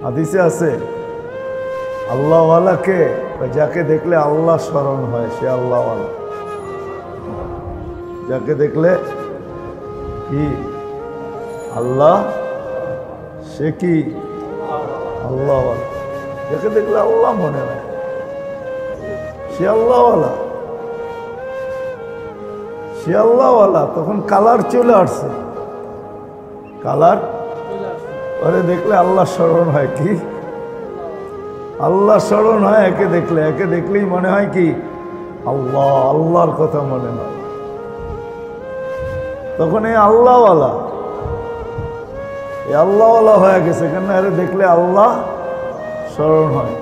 হাদিসে আছে আল্লাহওয়ালাকে, যাকে দেখলে আল্লাহ স্মরণ হয় সে আল্লাহওয়ালা। যাকে দেখলে কি আল্লাহ, সে কি আল্লাহওয়ালা। যাকে দেখলে আল্লাহ মনে হয় সে আল্লাহওয়ালা, সে আল্লাহওয়ালা। তখন কালার চলে আসছে, কালার ওরে দেখলে আল্লাহ স্মরণ হয়। কি আল্লাহ স্মরণ হয় একে দেখলে, একে দেখলেই মনে হয় কি আল্লাহ, আল্লাহর কথা মনে হয়। তখন এই আল্লাহওয়ালা, এই আল্লাহওয়ালা হয়ে গেছে কেন, আরে দেখলে আল্লাহ স্মরণ হয়।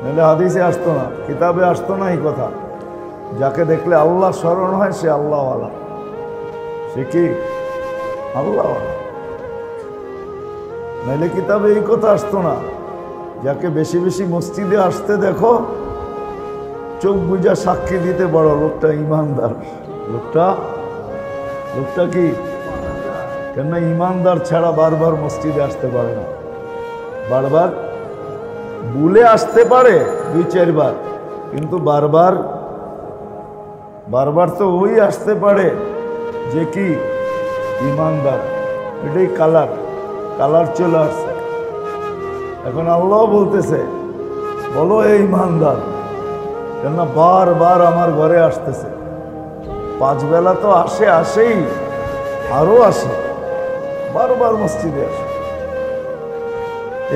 নাহলে হাদিসে আসতো না, কিতাবে আসতো না এই কথা। যাকে দেখলে আল্লাহ স্মরণ হয় সে আল্লাহওয়ালা, সে কি আল্লাহওয়ালা। নাহলে কিতাবে এই কথা আসতো না। যাকে বেশি বেশি মসজিদে আসতে দেখো, চোখ বুঝা সাক্ষী দিতে বড় লোকটা ইমানদার। লোকটা কি, কেন ইমানদার ছাড়া বারবার মসজিদে আসতে পারে না। বারবার ভুলে আসতে পারে 2-4 বার, কিন্তু বারবার তো ওই আসতে পারে যে কি ইমানদার। এটাই কালার চলে আসছে। এখন আল্লাহ বলতেছে বলো এই ইমানদার, কেননা বারবার আমার ঘরে আসতেছে। 5 বেলা তো আসেই, আরো আসে, বারবার মসজিদে আসে।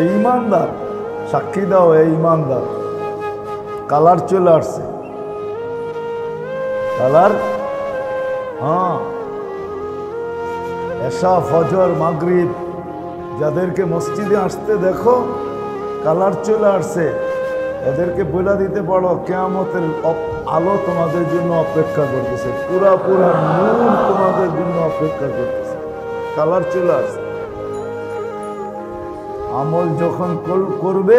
এই ইমানদার, সাক্ষী দাও এই ইমানদার। কালার চলে আসছে, কালার। হ্যাঁ, এশা, ফজর, মাগরিব যাদেরকে মসজিদে আসতে দেখো কালার চলে আসছে, এদেরকে বলে দিতে পারো কিয়ামতের আলো তোমাদের জন্য অপেক্ষা করতেছে, পুরা নূর তোমাদের জন্য অপেক্ষা করতেছে। কালার চলে আসছে। আমল যখন করবে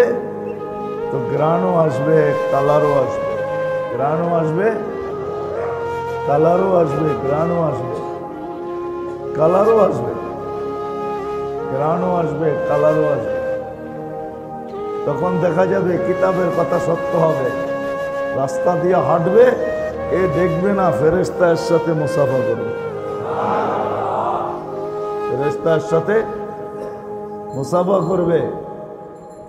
তো গ্রাণও আসবে, কালারও আসবে। গ্রাণও আসবে, কালারও আসবে। গ্রাণও আসবে, কালারও আসবে। গ্রাণও আসবে, কালারও আসবে। তখন দেখা যাবে কিতাবের কথা সত্য হবে। রাস্তা দিয়ে হাঁটবে, এ দেখবে না ফেরেশতা এর সাথে মুসাফা করবে। ফেরেশতা এর সাথে মুসাফা করবে,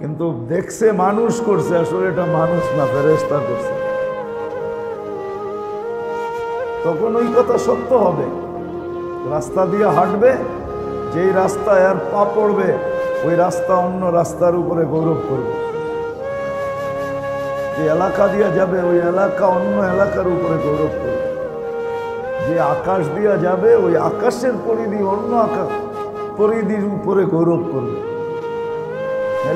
কিন্তু দেখছে মানুষ করছে, আসলে এটা মানুষ না, ফেরেশতা করছে। তখন ওই কথা সত্য হবে। রাস্তা দিয়ে হাঁটবে, যেই রাস্তায় আর পা পড়বে ওই রাস্তা অন্য রাস্তার উপরে গৌরব করবে। যে এলাকা দিয়ে যাবে ওই এলাকা অন্য এলাকার উপরে গৌরব করবে। যে আকাশ দিয়ে যাবে ওই আকাশের পরিধি অন্য পরিধির উপরে গৌরব করবে।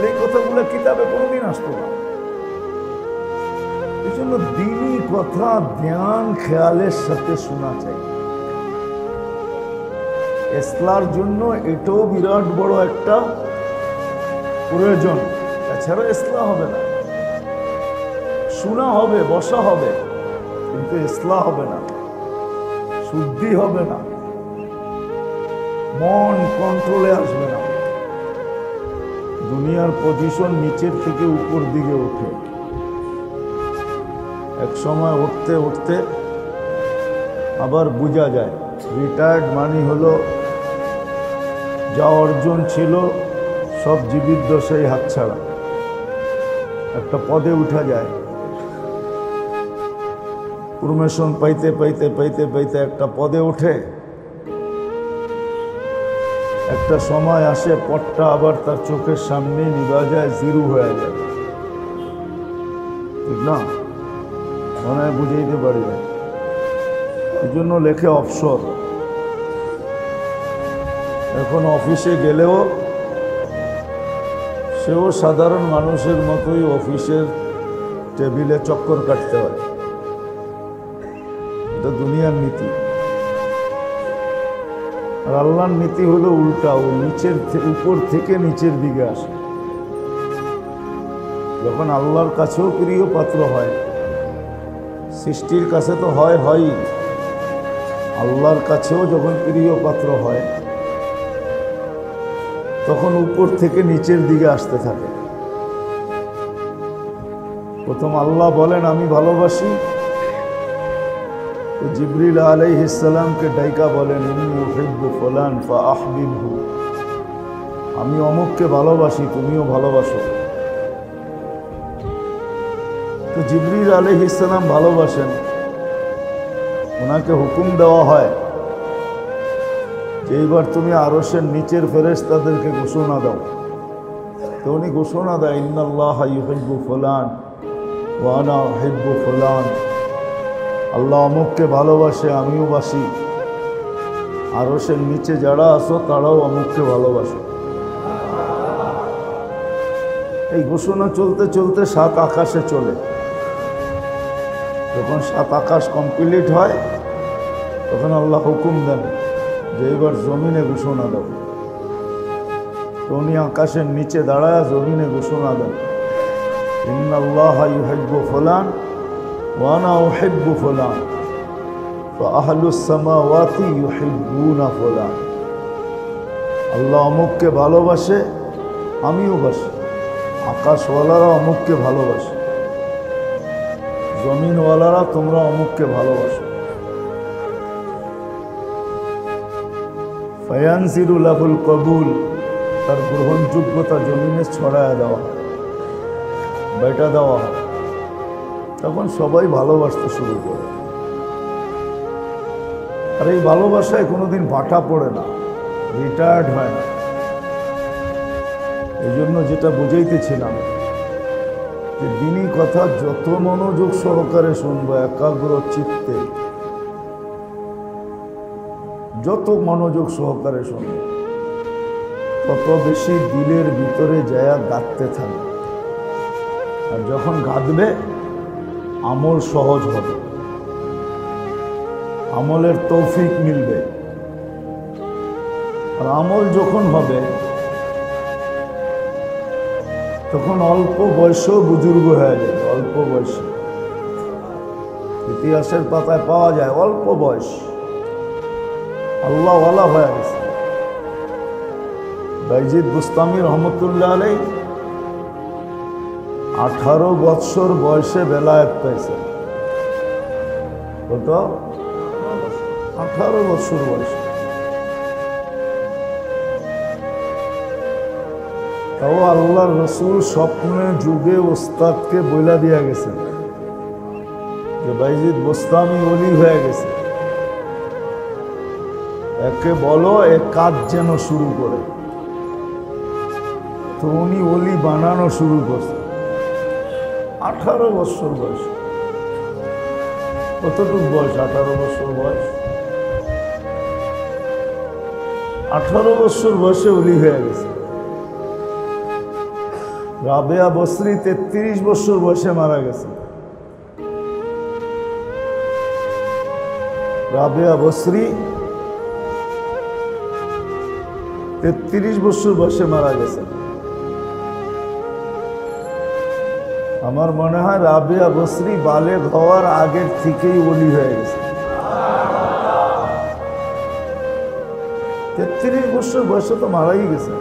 এই কথাগুলো কিতাবে কোনোদিন আসতো না। এই জন্য দিনই কথা ধ্যান খেয়ালের সাথে শোনা চাই। ইসলার জন্য এটাও বিরাট বড় একটা প্রয়োজন। এছাড়া ইসলাম হবে না। শোনা হবে, বসা হবে, কিন্তু ইসলাম হবে না, শুদ্ধি হবে না, মন কন্ট্রোলে আসবে না। দুনিয়ার পজিশন নিচের থেকে উপর দিকে ওঠে। এক সময় উঠতে উঠতে আবার বোঝা যায় রিটায়ার্ড মানি হলো যা অর্জন ছিল সব জীবিত দশাই হাতছাড়া। একটা পদে উঠা যায়, প্রমোশন পাইতে পাইতে পাইতে পাইতে একটা পদে ওঠে, একটা সময় আসে পদটা আবার তার চোখের সামনে নিভা যায়, জিরো হয়ে যায়। ঠিক না? মনে হয় বুঝাইতে পারি না। এই জন্য লেখে অবসর। এখন অফিসে গেলেও সেও সাধারণ মানুষের মতোই অফিসের টেবিলে চক্কর কাটতে হয়। এটা দুনিয়ার নীতি। আর আল্লাহর নীতি হলো উল্টা, ও উপর থেকে নিচের দিকে আসে। যখন আল্লাহর কাছেও প্রিয় পাত্র হয়, সৃষ্টির কাছে তো হয়ই, আল্লাহর কাছেও যখন প্রিয় পাত্র হয় তখন উপর থেকে নিচের দিকে আসতে থাকে। প্রথম আল্লাহ বলেন আমি ভালোবাসি, তো জিবরিল আলাইহিস সালামকে ডাইকা বলেন ইন্নী উহিব্বু ফুলান ফাআহবিবহু, আমি অমুককে ভালোবাসি তুমিও ভালোবাসো। তো জিবরিল আলাইহিস সালাম ভালোবাসেন, ওনাকে হুকুম দেওয়া হয় যে এইবার তুমি আরশের নিচের ফেরেশতাদেরকে ঘোষণা দাও। তো উনি ঘোষণা দেয় ইন্নাল্লাহা ইউহিব্বু ফুলান ওয়া আনা উহিব্বু ফুলান, আল্লাহ অমুককে ভালোবাসে আমিও বাসি, আরশের নিচে যারা আছো তারাও অমুককে ভালোবাসো। এই ঘোষণা চলতে চলতে 7 আকাশে চলে। যখন 7 আকাশ কমপ্লিট হয় তখন আল্লাহ হুকুম দেন যে এবার জমিনে ঘোষণা দাও। তো উনি আকাশের নিচে দাঁড়ায় জমিনে ঘোষণা দেন ইন্নাল্লাহা ইউহিব্বু ফুলান ওয়া আনা উহিব্বু ফুলান ফাআহলুস সামাওয়াতি ইউহিব্বুনা ফুলান, আল্লাহ অমুককে ভালোবাসে আমিও বাসি, আকাশওয়ালারা অমুককে ভালোবাসে, জমিনওয়ালারা তোমরা অমুককে ভালোবাসো। ফায়ানজিরু লাহুল কবুল, তার গ্রহণযোগ্যতা জমিনে ছড়ায় দেওয়া, বেটা দেওয়া হয়। তখন সবাই ভালোবাসতে শুরু করে। আর এই ভালোবাসায় কোনোদিন ভাটা পড়ে না, রিটায়ার্ড হয় না। এই জন্য যেটা বুঝাইতেছিলাম যে দিনী কথা যত মনোযোগ সহকারে শুনবো, একাগ্র চিত্তে যত মনোযোগ সহকারে শুনবো, তত বেশি দিলের ভিতরে যায়া গাঁথতে থাকবে। আর যখন গাঁথবে আমল সহজ হবে, আমলের তৌফিক মিলবে। আর আমল যখন হবে তখন অল্প বয়সেও বুজুর্গ হয়ে যাবে। অল্প বয়সে ইতিহাসের পাতায় পাওয়া যায় অল্প বয়স আল্লাহওয়ালা হয়ে গেছে। বাইজিদ বুস্তামি রহমতুল্লাহ আলাইহি 18 বৎসর বয়সে বেলায়েত পাইছে। কত? 18 বৎসর বয়সে। তাও আল্লাহর রসুল স্বপ্নে যুগে ওস্তাদকে বইলা দিয়া গেছেন যে বাইজিদ বুস্তামি ওলি হয়ে গেছে, একে বলো এ কাজ যেন শুরু করে। তো উনি ওলি বানানো শুরু করছে 18 বছর বয়স। কতটুক বয়স? 18 বছর বয়স। 18 বছর বয়সে ওলি হয়ে গেছে। রাবেয়া বসরি 33 বছর বয়সে মারা গেছে। রাবেয়া বসরি 33 বছর বয়সে মারা গেছে। আমার মনে হয় রাবেয়া বসরি বালেগ হওয়ার আগের থেকেই ওলি হয়ে গেছে। 33 বছর বয়সে তো মারাই গেছে।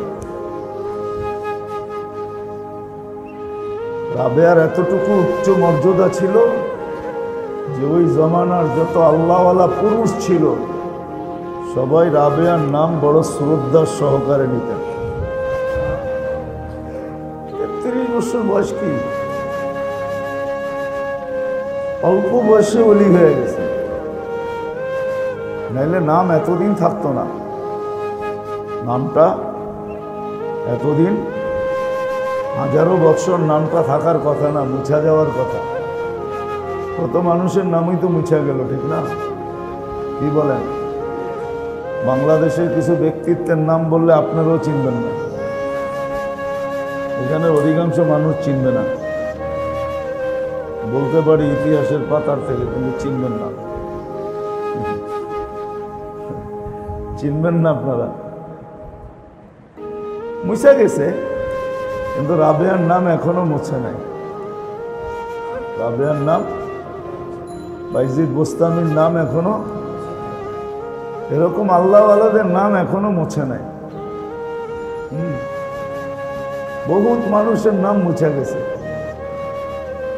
রাবেয়ার এতটুকু উচ্চ মর্যাদা ছিল যে ওই জমানার যত আল্লাহওয়ালা পুরুষ ছিল সবাই রাবেয়ার নাম বড় শ্রদ্ধার সহকারে নিতেন। 33 বছর বয়স কি? অল্প বয়সে ওলি হয়ে গেছে, নাইলে নাম এতদিন থাকতো না। নামটা এতদিন 1000 বছর নামটা থাকার কথা না, মুছা যাওয়ার কথা। কত মানুষের নামই তো মুছা গেল, ঠিক না? কি বলেন? বাংলাদেশের কিছু ব্যক্তিত্বের নাম বললে আপনারাও চিনবেন না, এখানে অধিকাংশ মানুষ চিনবে না। বলতে পারি ইতিহাসের পাতার থেকে, কিন্তু চিনবেন না, চিনবেন না আপনারা। মুছা গেছে, কিন্তু রাবেয়ার নাম এখনো মুছে নাই। রাবেয়ার নাম, বাইজিদ বুস্তামির নাম এখনো, এরকম আল্লাহওয়ালাদের নাম এখনো মুছে নাই। বহুত মানুষের নাম মুছে গেছে,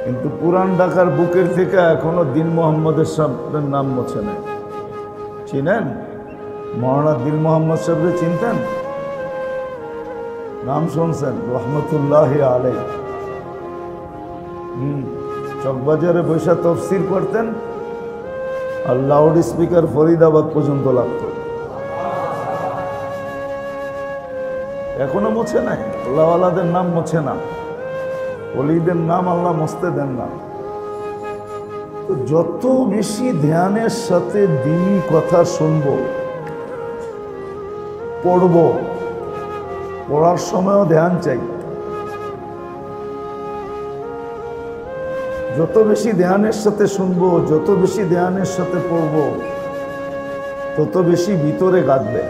কিন্তু পুরান ঢাকার বুকের থেকে এখনো দিন মোহাম্মদের সাহেবের নাম মুছে নেয়। চিনেন মৌলানা দিল মোহাম্মদ সাহেবকে? চিনতেন? নাম শুনছেন? রহমতুল্লাহ আলাই। চকবাজারে বৈশা তফসির করতেন, আর লাউড স্পিকার ফরিদাবাদ পর্যন্ত লাগতো। এখনো মুছে নাই। আল্লাহওয়ালাদের নাম মুছে না, ওলিদের নাম আল্লাহ মুছতে দেন না। তো যত বেশি ধ্যানের সাথে দ্বীনি কথা শুনব, পড়ব, পড়ার সময়ও ধ্যান চাই, যত বেশি ধ্যানের সাথে শুনবো, যত বেশি ধ্যানের সাথে পড়ব, তত বেশি ভিতরে গাঁথবে।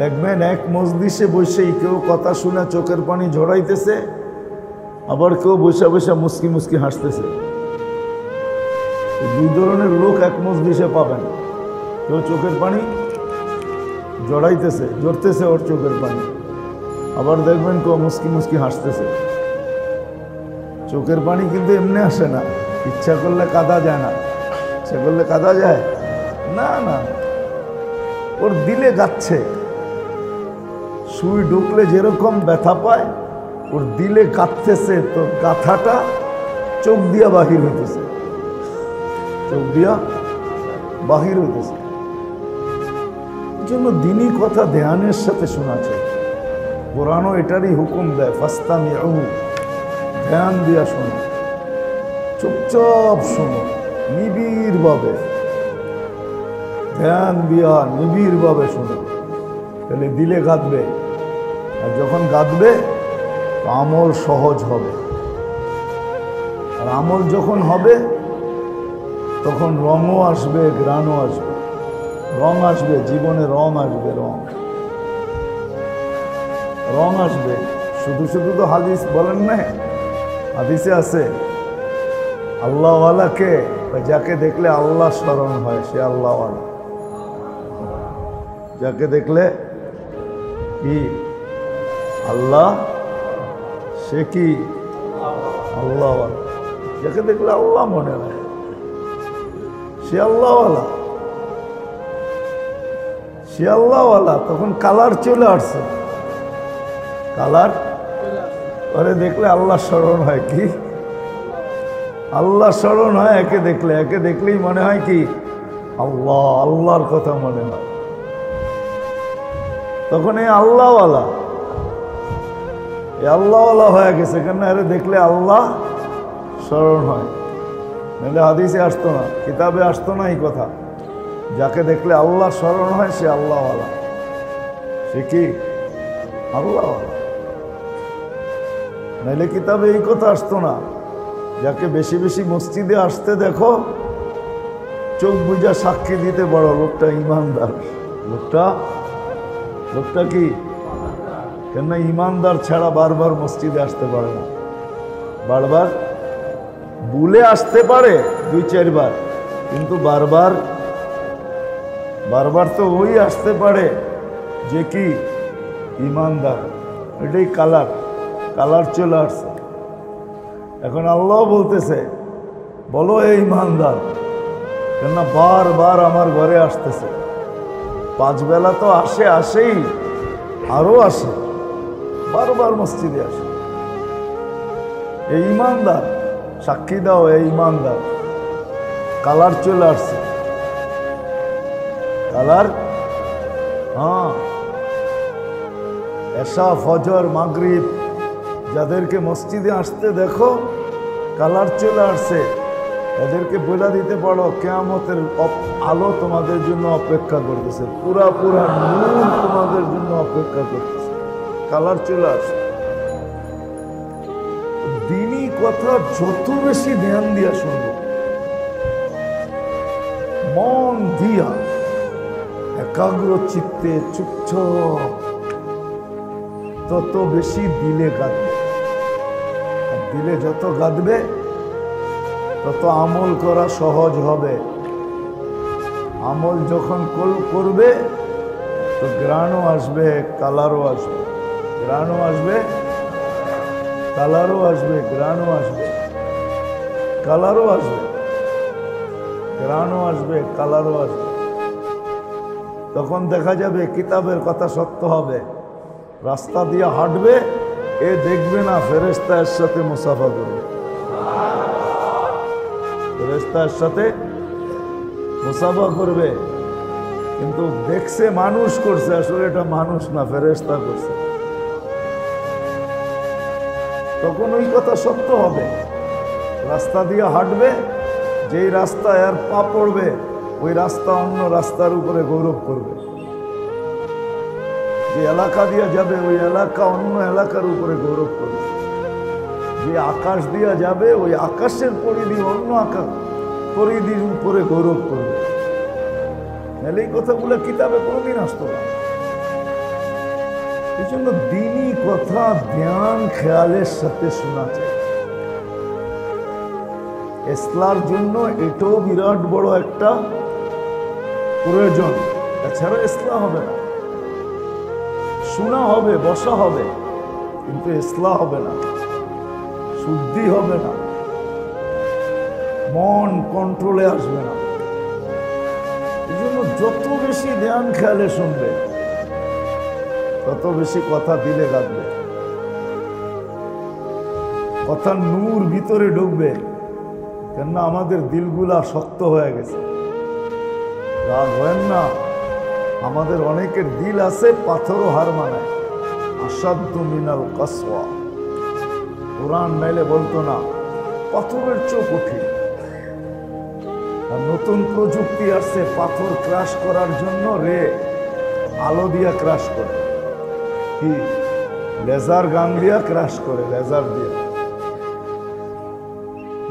দেখবেন এক মজলিসে বসেই কেউ কথা শুনে চোখের পানি ঝরাইতেছে, আবার কেউ বসে বসে মুস্কি মুস্কি হাসতেছে। দুই ধরনের লোক এক মজলিসে পাবেন। কেউ চোখের পানি ঝরতেছে ওর চোখের পানি, আবার দেখবেন কেউ মুস্কি মুস্কি হাসতেছে। চোখের পানি কিন্তু এমনি আসে না, ইচ্ছা করলে কাঁদা যায় না। ইচ্ছা করলে কাঁদা যায় না, না, ওর দিলে গাচ্ছে। সুই ঢুকলে যেরকম ব্যথা পায়, ওর দিলে গাঁথতেছে, তো গাথাটা চোখ দিয়া বাহির হইতেছে, চোখ দিয়া বাহির হইতেছে। এই জন্য দ্বীনি কথা ধ্যানের সাথে শোনা চাই। কোরআনও এটারই হুকুম দেয়, ফাস্তামিউ, ধ্যান দিয়া শোনো, চুপচাপ শোনো, নিবিড় ভাবে ধ্যান দিয়া নিবিড় ভাবে শোনো, তাহলে দিলে গাঁথবে। আর যখন গাঁথবে আমল সহজ হবে, আর আমল যখন হবে তখন রঙও আসবে, গ্রাণও আসবে। রং আসবে, জীবনে রং আসবে, রং আসবে। শুধু শুধু তো হাদিস বলেন না, হাদিসে আছে আল্লাহওয়ালাকে, যাকে দেখলে আল্লাহ স্মরণ হয় সে আল্লাহওয়ালা। যাকে দেখলে কি আল্লাহ, সে কি আল্লাহওয়ালা। যাকে দেখলে আল্লাহ মনে হয় সে আল্লাহওয়ালা, সে আল্লাহওয়ালা। তখন কালার চলে আসছে, কালার পরে দেখলে আল্লাহ স্মরণ হয়। কি আল্লাহ স্মরণ হয় একে দেখলে, একে দেখলেই মনে হয় কি আল্লাহ, আল্লাহর কথা মনে হয়। তখন এই আল্লাহওয়ালা, এই আল্লাহওয়ালা হয়ে গেছে, কেন আরে দেখলে আল্লাহ স্মরণ হয়। নাহলে হাদিসে আসতো না, কিতাবে আসতো না এই কথা। যাকে দেখলে আল্লাহ স্মরণ হয় সে আল্লাহওয়ালা, সে কি আল্লাহওয়ালা। নাহলে কিতাবে এই কথা আসতো না। যাকে বেশি বেশি মসজিদে আসতে দেখো, চোখ বুঝা সাক্ষী দিতে বড়, লোকটা ইমানদার। লোকটা কি, কেন ইমানদার ছাড়া বারবার মসজিদে আসতে পারে না। বারবার ভুলে আসতে পারে 2-4 বার, কিন্তু বারবার তো ওই আসতে পারে যে কি ইমানদার। এটাই কালার চলে আসছে। এখন আল্লাহ বলতেছে বলো এই ইমানদার, কেননা বারবার আমার ঘরে আসতেছে। 5 বেলা তো আসেই, আরো আসে, বারবার মসজিদে আসে। এই ইমানদার, সাক্ষী দাও এই ইমানদার। কালার চলে আসছে, কালার। হ্যাঁ, এশা, ফজর, মাগরিব যাদেরকে মসজিদে আসতে দেখো কালার চলে আসছে, এদেরকে বলে দিতে পারো কিয়ামতের আলো তোমাদের জন্য অপেক্ষা করতেছে, পুরা নূর তোমাদের জন্য অপেক্ষা করতেছে। কালার চলে আসছে। দ্বীনি কথা যত বেশি ধ্যান দিয়া শুনবো, মন দিয়া একাগ্র চিত্তে চুপচাপ, তত বেশি দিলে গাঁথবে। দিলে যত গাঁথবে তত আমল করা সহজ হবে। আমল যখন করবে তো গ্রাণও আসবে, কালারও আসবে। গ্রাণও আসবে, কালারও আসবে, গ্রাণও আসবে, কালারও আসবে, গ্রাণও আসবে, কালারও আসবে। তখন দেখা যাবে কিতাবের কথা সত্য হবে। রাস্তা দিয়ে হাঁটবে, এ দেখবে না ফেরেশতা এর সাথে মুসাফা করবে, ফেরেশতা এর সাথে মুসাফা করবে, কিন্তু দেখছে মানুষ করছে, আসলে এটা মানুষ না, ফেরেশতা করছে। তখন ওই কথা সত্য হবে। রাস্তা দিয়ে হাঁটবে, যেই রাস্তায় আর পা পড়বে ওই রাস্তা অন্য রাস্তার উপরে গৌরব করবে। যে এলাকা দিয়ে যাবে ওই এলাকা অন্য এলাকার উপরে গৌরব করবে। যে আকাশ দিয়ে যাবে ওই আকাশের পরিধি অন্য আকাশ পরিধির উপরে গৌরব করবে। তাহলে এই কথাগুলো কিতাবে কোনোদিন আসতো না। এই জন্য দিনই কথা ধ্যান খেয়ালের সাথে শোনা চাই। ইসলার জন্য এটাও বিরাট বড় একটা প্রয়োজন। এছাড়া ইসলাম হবে না। শোনা হবে, বসা হবে, কিন্তু ইসলাম হবে না, শুদ্ধি হবে না, মন কন্ট্রোলে আসবে না। এই জন্য যত বেশি ধ্যান খেয়ালে শুনবে তত বেশি কথা দিলে গাঁথবে, কথার নূর ভিতরে ঢুকবে। কেননা আমাদের দিলগুলা শক্ত হয়ে গেছে। রাগ হয় না, আমাদের অনেকের দিল আছে পাথরও হার মানায়। আসাদ্দু মিনাল কাসওয়া, কোরআন নাইলে বলতো না পাথরের চেয়েও কঠিন। আর নতুন প্রযুক্তি আসছে পাথর ক্রাশ করার জন্য, আলো দিয়া ক্রাশ করে, কি লেজার গান দিয়া ক্রাশ করে, লেজার দিয়া।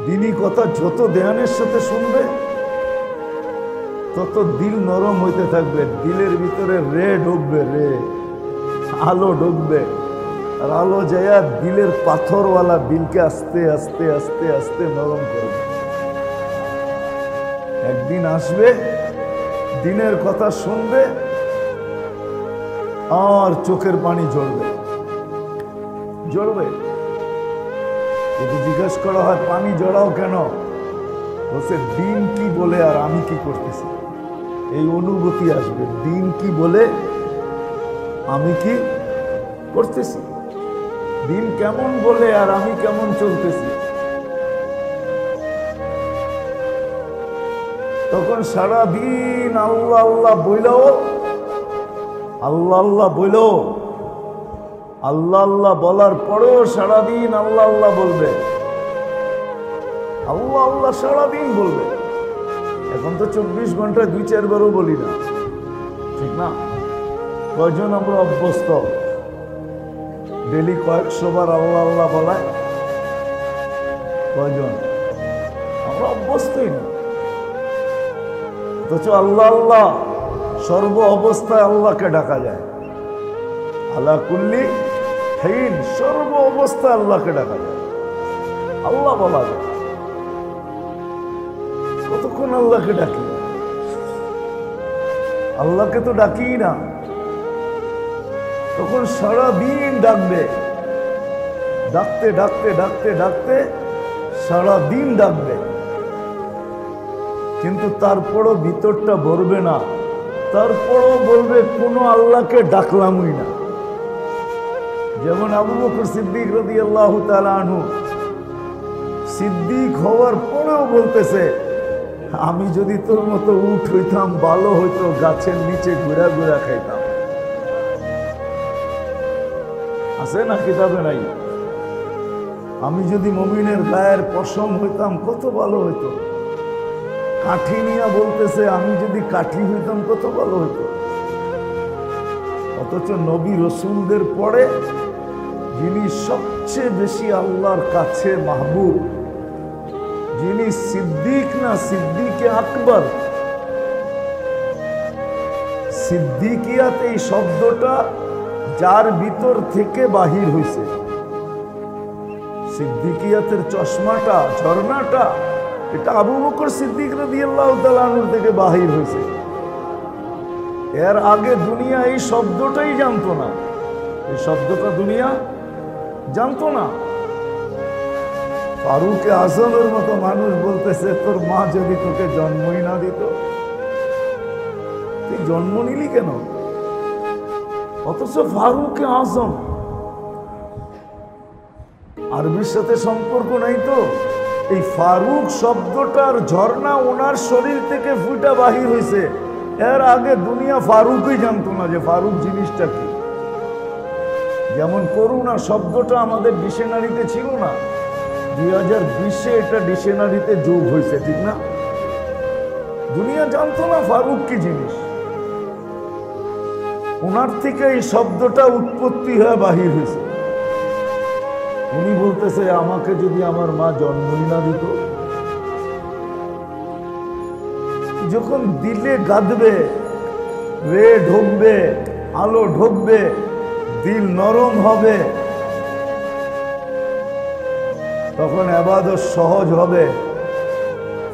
দিনই কথা যত ধ্যানের সাথে শুনবে তত দিল নরম হইতে থাকবে। দিলের ভিতরে ঢুকবে, আলো ঢুকবে। আর আলো যায়া দিলের পাথরওয়ালা দিলকে আস্তে আস্তে আস্তে আস্তে নরম করবে। একদিন আসবে দিনের কথা শুনবে আর চোখের পানি ঝরবে, ঝরবে। যদি জিজ্ঞেস করা হয় পানি জড়াও কেন, বলছে দিন কি বলে আর আমি কি করতেছি, এই অনুভূতি আসবে। দিন কি বলে আমি কি করতেছি, দিন কেমন বলে আর আমি কেমন চলতেছি। তখন সারা দিন আল্লাহ আল্লাহ বইলাও, আল্লাহ আল্লাহ বইল, আল্লাহ আল্লাহ বলার পরেও সারাদিন আল্লাহ আল্লাহ বলবে, আল্লাহ আল্লাহ সারাদিন বলবে। এখন তো 24 ঘন্টায় 2-4 বারও বলি না, ঠিক না? কয়জন আমরা অভ্যস্ত ডেলি কয়েকশো বার আল্লাহ আল্লাহ বলায়? কয়জন? আমরা অভ্যস্তই না। অথচ আল্লাহ আল্লাহ সর্ব অবস্থায় আল্লাহকে ডাকা যায়। আলা কুল্লি হিন, সর্ব অবস্থায় আল্লাহকে ডাকা যায়, আল্লাহ বলা যায়। কতক্ষণ আল্লাহকে ডাকি? আল্লাহকে তো ডাকি না। তখন সারাদিন ডাকবে, ডাকতে ডাকতে ডাকতে ডাকতে সারাদিন ডাকবে, কিন্তু তারপরও ভিতরটা ভরবে না। তারপরও বলবে কোনো আল্লাহকে ডাকলামই না। যেমন আবু বকর সিদ্দিক রাদিয়াল্লাহু তাআলা আনহু, সিদ্দিক হওয়ার পরেও বলতেছে আমি যদি তোর মতো উট হইতাম ভালো হইতো, গাছের নিচে ঘুরা ঘুরা খাইতাম। আছে না কিতাবে নাই? আমি যদি মুমিনের গায়ের পশম হইতাম কত ভালো হইতো। কাঠি নিয়ে বলতেছে আমি যদি কাঠি হইতাম কত ভালো হইতো। অথচ নবী রসুলদের পরে যিনি সবচেয়ে বেশি আল্লাহর কাছে মাহবুব, যিনি সিদ্দিক না সিদ্দিকে আকবর, সিদ্দিকিয়াত এই শব্দটা যার ভিতর থেকে বাহির হইছে, সিদ্দিকিয়াতের চশমাটা ঝর্ণাটা এটা আবু বকর সিদ্দিক রাদিয়াল্লাহু তাআলা আনহু থেকে বাহির হইছে। এর আগে দুনিয়া এই শব্দটাই জানতো না, এই শব্দটা দুনিয়া জানতো না। ফারুকে আজমের মতো মানুষ বলতেছে তোর মা যদি তোকে জন্মই না দিত, তুই জন্ম নিলি কেন? অথচ ফারুকে আজম, আরবির সাথে সম্পর্ক নাই তো। এই ফারুক শব্দটার ঝর্ণা ওনার শরীর থেকে ফুটা বাহির হয়েছে। এর আগে দুনিয়া ফারুকই জানতো না যে ফারুক জিনিসটা কি। যেমন করুণা শব্দটা আমাদের ডিকশনারিতে ছিল না, 2020-এ এটা ডিকশনারিতে যোগ হয়েছে, ঠিক না? দুনিয়া জানতো না ফারুক কি জিনিস। ওনার থেকে এই শব্দটা উৎপত্তি হয়ে বাহির হয়েছে। উনি বলতেছে আমাকে যদি আমার মা জন্মই না দিত। যখন দিলে গাঁদবে, রে ঢুকবে, আলো ঢুকবে, দিল নরম হবে, তখন ইবাদত সহজ হবে,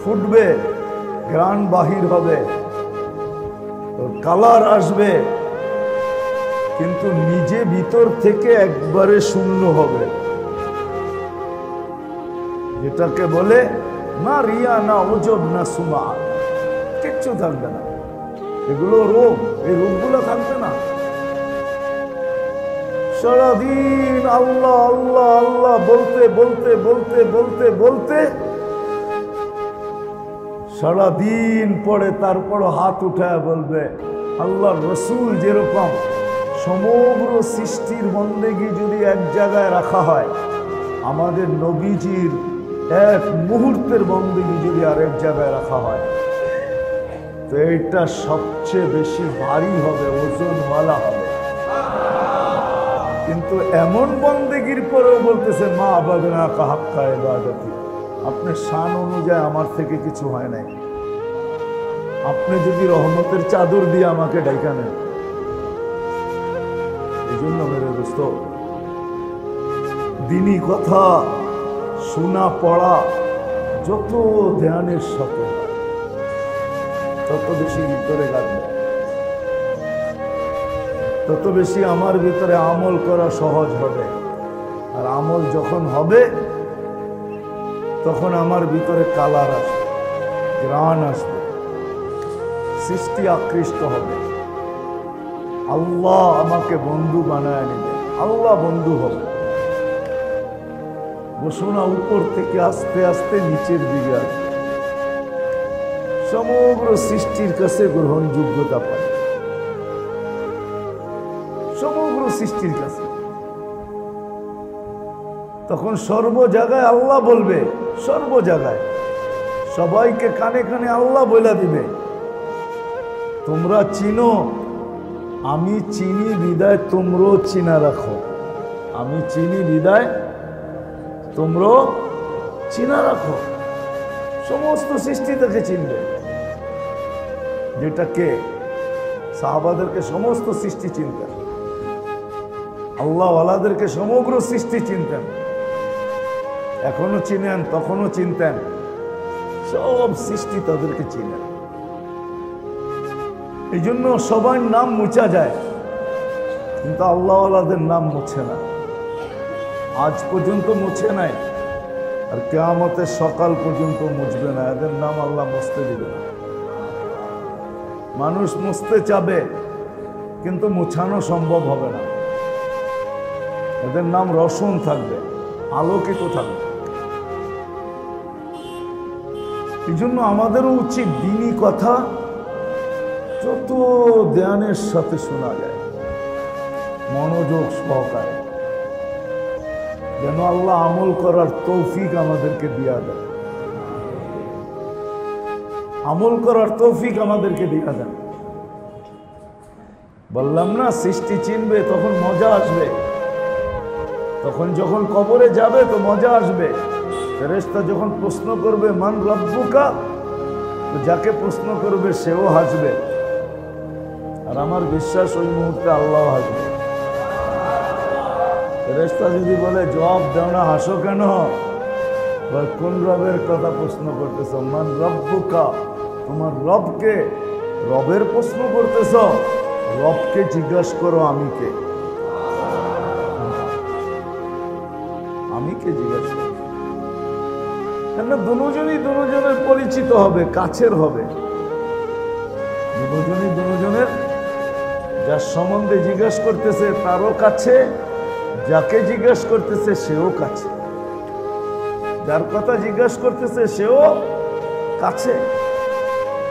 ফুটবে, ঘ্রাণ বাহির হবে, কালার আসবে, কিন্তু নিজে ভিতর থেকে একবারে শূন্য হবে। যেটাকে বলে না রিয়া, না ওজব, না সুমা, কিচ্ছু থাকবে না। এগুলো রোগ, এই রোগগুলো থাকবে না। সারাদিন আল্লাহ আল্লাহ আল্লাহ বলতে বলতে বলতে বলতে বলতে সারাদিন পরে তারপর হাত উঠায় বলবে আল্লাহ রসুল যেরকম সমগ্র সৃষ্টির বন্দেগী যদি এক জায়গায় রাখা হয়, আমাদের নবীজির এক মুহূর্তের বন্দেগী যদি আরেক জায়গায় রাখা হয়, তো এইটা সবচেয়ে বেশি ভারী হবে, ওজনওয়ালা হবে। কিন্তু এমন বন্দেগীর পরেও বলতেছে মা আবাদনা কাহাক্কা ইবাদতি, আপনার শান অনুযায়ী আমার থেকে কিছু হয় নাই। আপনি যদি রহমতের চাদর দিয়ে আমাকে ডাইকা নেন। এই জন্য মেরে দোস্ত, দিনী কথা শোনা পড়া যত ধ্যানের সাথে তত বেশি ভিতরে গাঁথবে, তত বেশি আমার ভিতরে আমল করা সহজ হবে। আর আমল যখন হবে তখন আমার ভিতরে কালার আসবে, ঘ্রাণ আসবে, সৃষ্টি আকৃষ্ট হবে। আল্লাহ আমাকে বন্ধু বানায় নেবে, আল্লাহ বন্ধু হবে। ঘোষণা উপর থেকে আস্তে আস্তে নিচের দিকে আসবে, সমগ্র সৃষ্টির কাছে গ্রহণযোগ্যতা পায়, সমগ্র সৃষ্টির কাছে। তখন সর্ব জায়গায় আল্লাহ বলবে, সর্ব জায়গায় সবাইকে কানে কানে আল্লাহ বলে দিবে তোমরা চিনো, আমি চিনি বিদায় তোমরাও চিনা রাখো, আমি চিনি বিদায় তোমরাও চিনা রাখো। সমস্ত সৃষ্টি তাকে চিনবে, যেটাকে সাহাবাদেরকে সমস্ত সৃষ্টি চিনতেন, আল্লাহওয়ালাদেরকে সমগ্র সৃষ্টি চিনতেন, এখনো চিনেন, তখনও চিনতেন, সব সৃষ্টি তাদেরকে চিনেন। এই জন্য সবার নাম মুছা যায়, কিন্তু আল্লাহওয়ালাদের নাম মুছে না, আজ পর্যন্ত মুছে নাই, আর কিয়ামতের সকাল পর্যন্ত মুছবে না। এদের নাম আল্লাহ মুছতে দিবে না। মানুষ মুছতে চাবে কিন্তু মুছানো সম্ভব হবে না। এদের নাম রোশন থাকবে, আলোকিত থাকবে। এই জন্য আমাদেরও উচিত দ্বীনি কথা যত ধ্যানের সাথে শোনা যায়, মনোযোগ সহকারে, যেন আল্লাহ আমল করার তৌফিক আমাদেরকে দিয়া দেন, আমল করার তৌফিক আমাদেরকে দিয়া দেন। বললাম না, সৃষ্টি চিনবে তখন মজা আসবে, তখন যখন কবরে যাবে তো মজা আসবে। ফেরেশতা যখন প্রশ্ন করবে মান রব্বুকা, তো যাকে প্রশ্ন করবে সেও হাসবে, আর আমার বিশ্বাস ওই মুহূর্তে আল্লাহ হাসবে। ফেরেশতা যদি বলে জবাব দাও না, হাসো কেন, কোন রবের কথা প্রশ্ন করতেছ, মান রব্বুকা, তোমার রবকে, রবের প্রশ্ন করতেছ, রবকে জিজ্ঞাসা করো আমি কে। আমি কে জিজ্ঞাসা করো, কেন দুজনই দুজনের পরিচিত হবে, কাছের হবে। দুজনই দুজনের, যার সম্বন্ধে জিজ্ঞাসা করতেছে তারও কাছে, যাকে জিজ্ঞাসা করতেছে সেও কাছে, যার কথা জিজ্ঞাসা করতেছে সেও কাছে,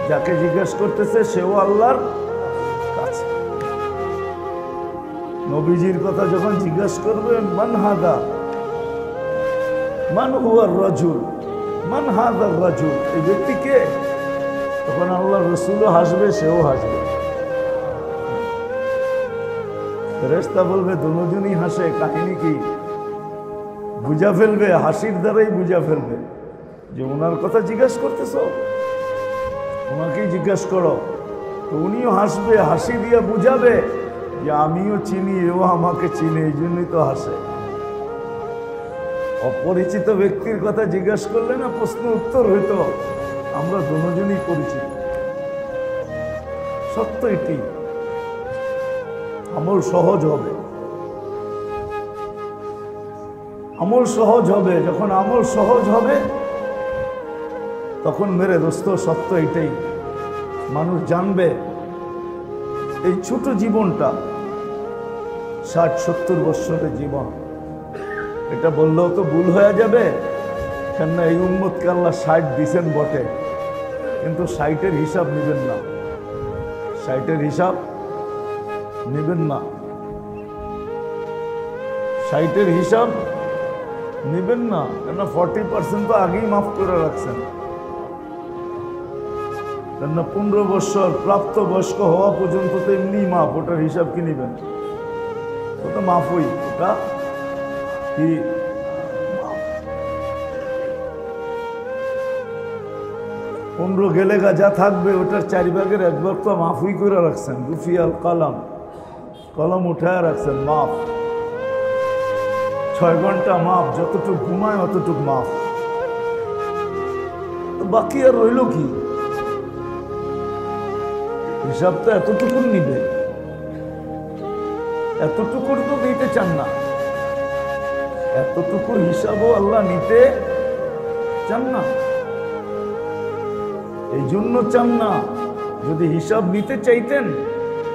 যাকে জিজ্ঞাসা করতেছে সেও আল্লাহর কাছে। নবীজির কথা যখন জিজ্ঞাসা করবে, মান হাদা, মান হুয়ার রাজুল, মান হাদার রাজুল, এই ব্যক্তি কে? তখন আল্লাহ রসুলও হাসবে, সেও হাসবে। ফেরেশতা বলবে দুজনই হাসে, কাহিনী কি? বুঝা ফেলবে, হাসির দ্বারাই বুঝা ফেলবে যে ওনার কথা জিজ্ঞাসা করতেছ, ওনাকেই জিজ্ঞাসা করো। তো উনিও হাসবে, হাসি দিয়ে বুঝাবে যে আমিও চিনি, এও আমাকে চিনি, এই জন্যই তো হাসে। অপরিচিত ব্যক্তির কথা জিজ্ঞাসা করলে না প্রশ্ন উত্তর হইতো, আমরা দুজনই পরিচিত। সত্য এটি, আমল সহজ হবে, আমল সহজ হবে। যখন আমল সহজ হবে তখন মেরে দোস্ত সত্য এটাই, মানুষ জানবে এই ছোট জীবনটা 60-70 বছরের জীবন, এটা বললেও তো ভুল হয়ে যাবে। কেননা এই উম্মতকে আল্লাহ 60 দিছেন বটে, কিন্তু 60-এর হিসাব নেবেন না, 60-এর হিসাব নেবেন না, 60-এর হিসাব নেবেন না। কেননা 40% তো আগেই মাফ করে রাখছেন। কেননা 15 বছর প্রাপ্ত বয়স্ক হওয়া পর্যন্ত তো এমনি মাফ, ওটার হিসাব কি নেবেন? ওটা মাফই, ওটা কি 15 গেলে গা যা থাকবে ওটার 4 ভাগের 1 ভাগ তো মাফই করে রাখছেন। রুফিয়াল কলম, কলম উঠায় রাখছেন, মাফ। 6 ঘন্টা মাফ, যতটুকু ঘুমায় অতটুকু মাফ। তো বাকি আর রইল কি? হিসাব তো এতটুকু নিবে, এতটুকুর তো দিতে চান না, এতটুকুর হিসাবও আল্লাহ নিতে চান না। এই জন্য চান না। যদি হিসাব নিতে চাইতেন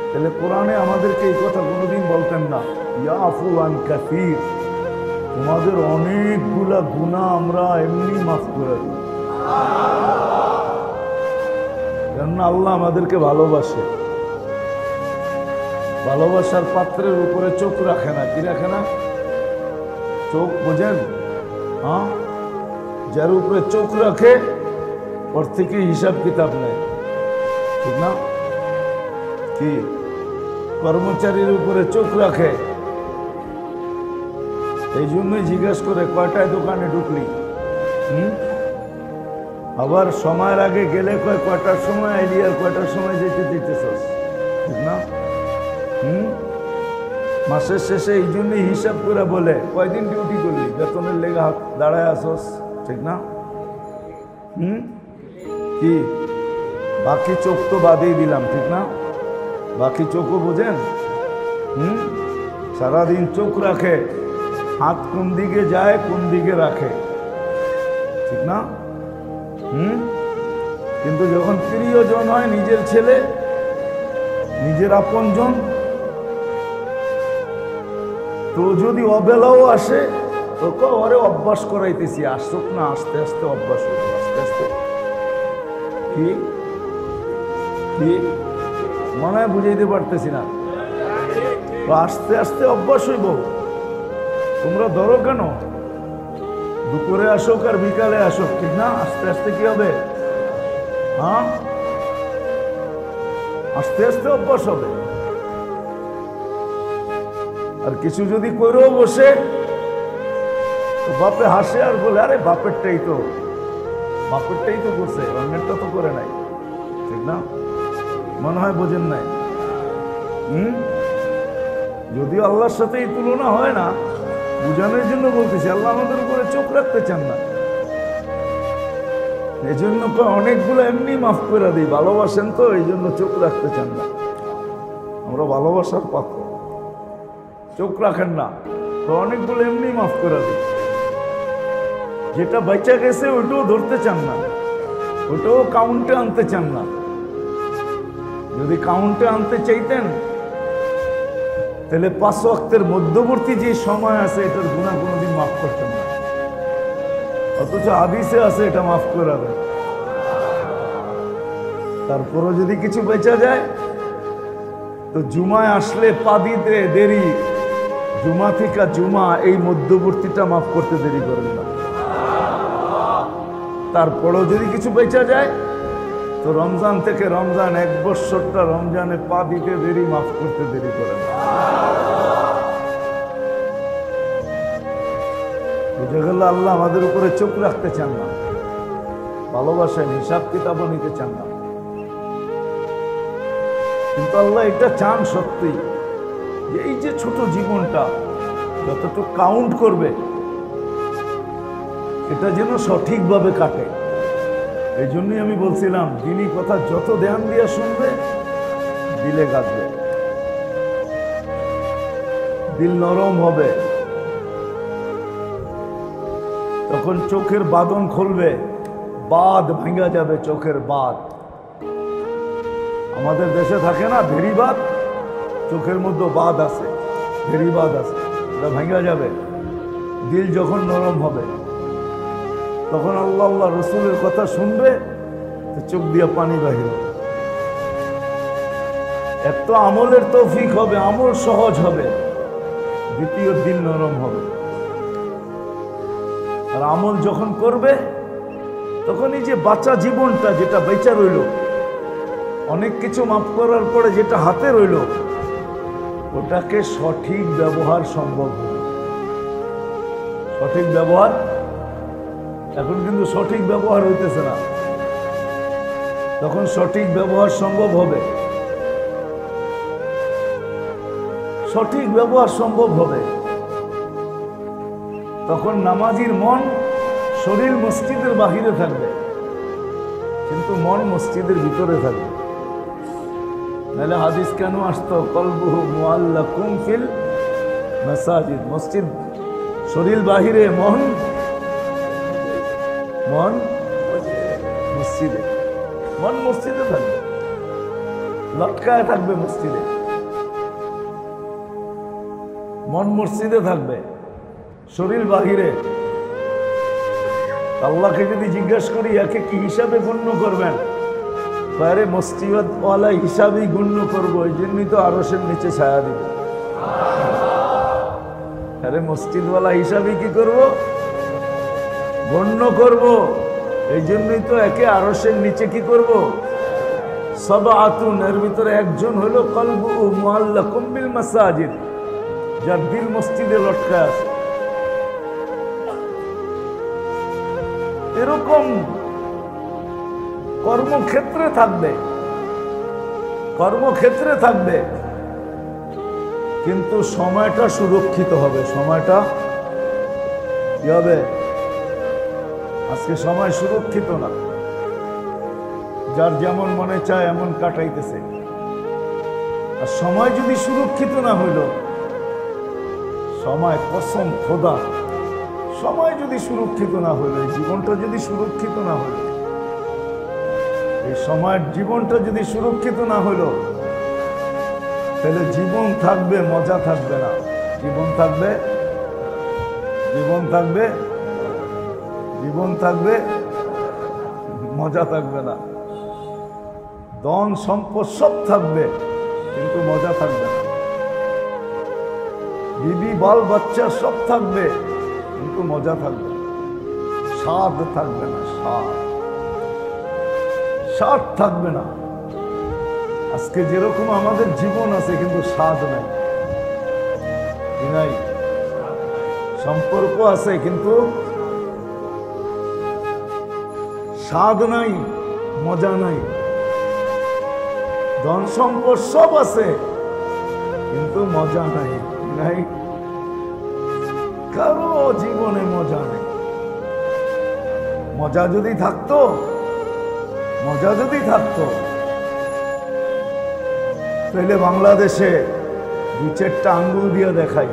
তাহলে কোরআনে আমাদেরকে এই কথা কোনোদিন বলতেন না, ইয়াফু আন কাসীর, তোমাদের অনেকগুলা গুনাহ আমরা এমনি মাফ করে দিই। কেননা আল্লাহ আমাদেরকে ভালোবাসে, ভালোবাসার পাত্রের উপরে চোখ রাখে না। কি রাখে না? চোখ বোঝেন? হ্যাঁ, যার উপরে চোখ রাখে ওর থেকে হিসাব কিতাব নেয়, ঠিক না? কি কর্মচারীর উপরে চোখ রাখে, এই জন্যই জিজ্ঞেস করে কয়টায় দোকানে ঢুকলি। আবার সময়ের আগে গেলে কয়টার সময় আইলি আর কয়টার সময় যেতে দিতেছস, ঠিক না? মাসের শেষে এই জন্যই হিসাব করে বলে কয়দিন ডিউটি করলি, বেতনের লেগে হাত দাঁড়ায় আসস, ঠিক না? কি বাকি চোখ তো বাদেই দিলাম, ঠিক না? বাকি চোখও বোঝেন? সারাদিন চোখ রাখে, হাত কোন দিকে যায় কোন দিকে রাখে, ঠিক না? কিন্তু যখন প্রিয়জন হয়, নিজের ছেলে, নিজের আপনজন, তো যদি অবেলাও আসে তো ওরে অভ্যাস করাইতেছি, আসুক না, আস্তে আস্তে অভ্যাস হইব, আস্তে আস্তে। কি কি মনে হয় বুঝাইতে পারতেছি না? তো আস্তে আস্তে অভ্যাস হইব। তোমরা ধরো কেন, দুপুরে আসুক আর বিকালে আসুক, ঠিক না? আস্তে আস্তে কি হবে? হ্যাঁ, আস্তে আস্তে অভ্যাস হবে। আর কিছু যদি করেও বসে তো বাপে হাসে আর বলে, আরে বাপেরটাই তো করছে, অন্যেরটা তো করে নাই, ঠিক না? মনে হয় বোঝেন নাই। যদিও আল্লাহর সাথে এই তুলনা হয় না, বুঝানোর জন্য বলতেছি। আল্লাহ আমাদের উপরে চোখ রাখতে চান না, এই জন্য অনেকগুলো এমনি মাফ করে দিই, ভালোবাসেন তো এই জন্য চোখ রাখতে চান না। আমরা ভালোবাসার পাত্র, চোখ রাখেন না তো অনেকগুলো এমনি মাফ করে দিই। যেটা বেঁচে গেছে ওইটাও ধরতে চান না, ওটাও কাউন্টে আনতে চান না। যদি কাউন্টে আনতে চাইতেন তাহলে 5 ওয়াক্তের মধ্যবর্তী যে সময় আছে এটার গুনাহ কোনোদিন মাফ করতেন না। অথচ হাদিসে আছে এটা মাফ করে দেন। তারপরও যদি কিছু বেঁচে যায় তো জুমায় আসলে পা দিতে দেরি, জুমা থেকে জুমা এই মধ্যবর্তীটা মাফ করতে দেরি করেন না। তারপরেও যদি কিছু বেঁচে যায় তো রমজান থেকে রমজান 1 বছরটা রমজানে পা দিতে দেরি, মাফ করতে দেরি করেন না। বুঝে গেল আল্লাহ আমাদের উপরে চোখ রাখতে চান না, ভালোবাসেন, হিসাব কিতাবও নিতে চান না। কিন্তু আল্লাহ এটা চান সত্যি যে এই যে ছোট জীবনটা যতটুকু কাউন্ট করবে এটা যেন সঠিকভাবে কাটে। এই জন্যই আমি বলছিলাম দিনী কথা যত ধ্যান দিয়ে শুনবে দিলে গাঁথবে, দিল নরম হবে, তখন চোখের বাঁধন খুলবে, বাঁধ ভাঙা যাবে, চোখের বাঁধ। আমাদের দেশে থাকে না ভেরিবাদ, চোখের মধ্যে বাঁধ আছে, ভেরিবাদ আছে, এটা ভাঙা যাবে। দিল যখন নরম হবে তখন আল্লাহ আল্লাহ রসুলের কথা শুনবে তো চোখ দিয়ে পানি বাহির হবে। এত আমলের তৌফিক হবে, আমল সহজ হবে, দ্বিতীয় দিল নরম হবে। আর আমল যখন করবে তখন এই যে বাঁচা জীবনটা যেটা বেঁচে রইল, অনেক কিছু মাফ করার পরে যেটা হাতে রইল ওটাকে সঠিক ব্যবহার সম্ভব হবে। সঠিক ব্যবহার এখন কিন্তু সঠিক ব্যবহার হইতেছে না, তখন সঠিক ব্যবহার সম্ভব হবে, সঠিক ব্যবহার সম্ভব হবে। তখন নামাজির মন, শরীর মসজিদের বাহিরে থাকবে কিন্তু মন মসজিদের ভিতরে থাকবে। নাহলে হাদিস কেন আসতো কলবুহু মুআল্লাকুম ফিল মাসাজিদ, মসজিদ শরীর বাহিরে, মন মন মসজিদে, মন মসজিদে থাকবে, লটকায় থাকবে মসজিদে, মন মসজিদে থাকবে, শরীর বাহিরে। আল্লাহকে যদি জিজ্ঞাসা করি একে কি হিসাবে গণ্য করবেন, বাইরে মসজিদওয়ালা হিসাবেই গণ্য করবো, এই জন্যই তো আরশের নিচে ছায়া দিবে। আরে মসজিদওয়ালা হিসাবে কি করব, গণ্য করব, এই জন্যই তো একে আরশের নিচে কি করব, সাবআতুন, এর ভিতরে একজন হলো কলবুহু মুআল্লাকুম বিল মাসাজিদ, যার দিল মসজিদে লটকায় আছে। এরকম কর্মক্ষেত্রে থাকবে, কর্মক্ষেত্রে থাকবে, কিন্তু সময়টা সুরক্ষিত হবে। সময়টা কি হবে? আজকে সময় সুরক্ষিত না, যার যেমন মনে চায় এমন কাটাইতেছে। আর সময় যদি সুরক্ষিত না হইল, সময় কসম খোদা, সময় যদি সুরক্ষিত না হইল, এই জীবনটা যদি সুরক্ষিত না হইল, এই সময়ের জীবনটা যদি সুরক্ষিত না হইল, তাহলে জীবন থাকবে, মজা থাকবে না। জীবন থাকবে, জীবন থাকবে, জীবন থাকবে, মজা থাকবে না। ধন সম্পদ সব থাকবে কিন্তু মজা থাকবে না। বিবি বাল বাচ্চা সব থাকবে কিন্তু মজা থাকবে না, স্বাদ থাকবে না, স্বাদ স্বাদ থাকবে না। আজকে যেরকম আমাদের জীবন আছে কিন্তু স্বাদ নাই, নাই, সম্পর্ক আছে কিন্তু স্বাদ নাই, মজা নাই। ধন সম্পদ সব আছে কিন্তু মজা নাই, নাই, কারো জীবনে মজা নেই। মজা যদি থাকতো মজা যদি থাকতো তাহলে বাংলাদেশে 2-4টা আঙ্গুল দিয়ে দেখাই,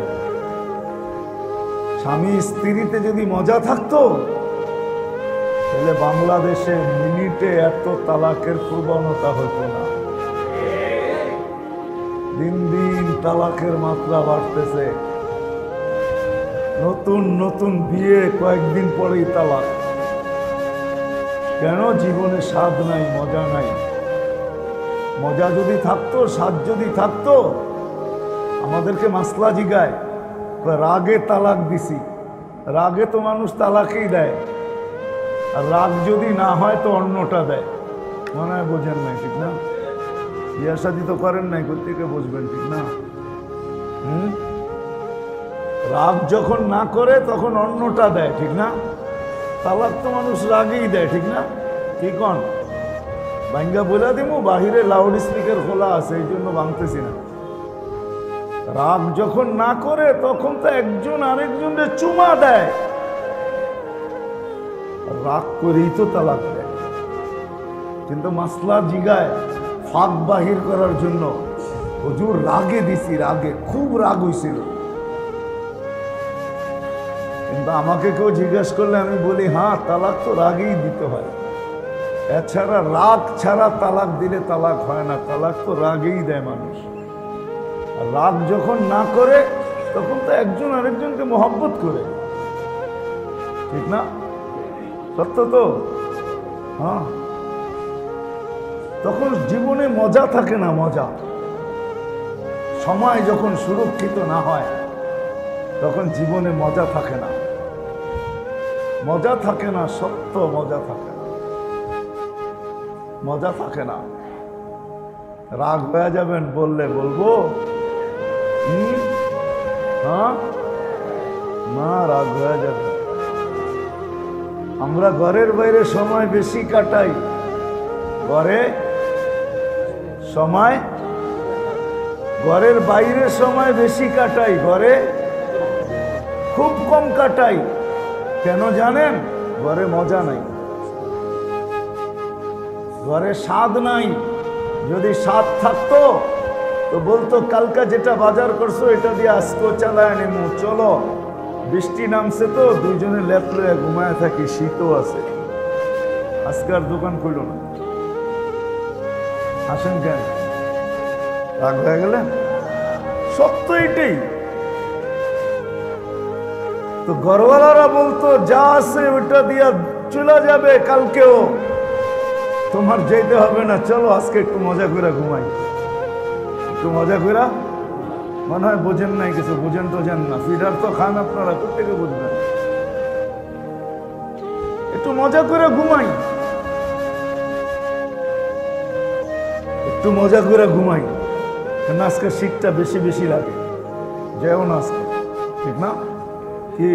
স্বামী স্ত্রীতে যদি মজা থাকতো তাহলে বাংলাদেশে মিনিটে এত তালাকের প্রবণতা হতো না। দিন দিন তালাকের মাত্রা বাড়তেছে, নতুন নতুন বিয়ে কয়েকদিন পরেই তালাক। কেন? জীবনে স্বাদ নাই, মজা নাই। মজা যদি থাকতো, স্বাদ যদি থাকতো, আমাদেরকে মাসলা জিগায় রাগে তালাক দিছি, রাগে তো মানুষ তালাকই দেয়, আর রাগ যদি না হয় তো অন্যটা দেয়। মনে হয় বোঝেন নাই, ঠিক না? বিয়ে শাদী তো করেন নাই, কোথেকে বুঝবেন, ঠিক না? রাগ যখন না করে তখন অন্যটা দেয়, ঠিক না? তালাক তো মানুষ রাগেই দেয়, ঠিক না? কি কন? ভাঙ্গা বলে দিমু, বাহিরে লাউড স্পিকার খোলা আছে, এই জন্য ভাঙতেছি না। রাগ যখন না করে তখন তো একজন আরেকজনের চুমা দেয়, রাগ করেই তো তালাক দেয়। কিন্তু মাসলা জিগায় ফাঁক বাহির করার জন্য, হুজুর রাগে দিছি, রাগে খুব রাগ হয়েছিল। কিন্তু আমাকে কেউ জিজ্ঞেস করলে আমি বলি হ্যাঁ, তালাক তো রাগেই দিতে হয়, এছাড়া রাগ ছাড়া তালাক দিলে তালাক হয় না। তালাক তো রাগেই দেয় মানুষ। আর রাগ যখন না করে তখন তো একজন আরেকজনকে মহব্বত করে, ঠিক না? সত্য তো? হ্যাঁ, তখন জীবনে মজা থাকে না। মজা, সময় যখন সুরক্ষিত না হয় তখন জীবনে মজা থাকে না। মজা থাকে না, সত্য মজা থাকে না, মজা থাকে না। রাগ হয়ে যাবেন বললে বলবো হ্যাঁ, না রাগ হয়ে যাবে। আমরা ঘরের বাইরে সময় বেশি কাটাই, ঘরে সময়, ঘরের বাইরে সময় বেশি কাটাই, ঘরে খুব কম কাটাই। কেন জানেন? ঘরে মজা নাই, ঘরে স্বাদ নাই। যদি স্বাদ থাকতো তো বলতো কালকা যেটা বাজার করছো এটা দিয়ে আজকেও চালায় নেমু, চলো। বৃষ্টি নামছে তো দুইজনে লেপ লয়ে ঘুমায় থাকি, শীতও আছে, আজকার দোকান খুলল না। আসেন কেন? রাগ হয়ে গেলেন? সত্য এটাই তো। ঘরওয়ালারা বলতো যা আছে ওটা দিয়া চলে যাবে, কালকেও তোমার যেতে হবে না, চলো আজকে একটু মজা করে ঘুমাই, একটু মজা করে। মনে হয় বোঝেন নাই কিছু, বুঝেন তো জান না, ফিডার তো খান আপনারা, কোথেকে বুঝবেন? একটু মজা করে ঘুমাই, একটু মজা করে ঘুমাই, কেন আজকে শীতটা বেশি বেশি লাগে, যেও না আজকে, ঠিক না? কি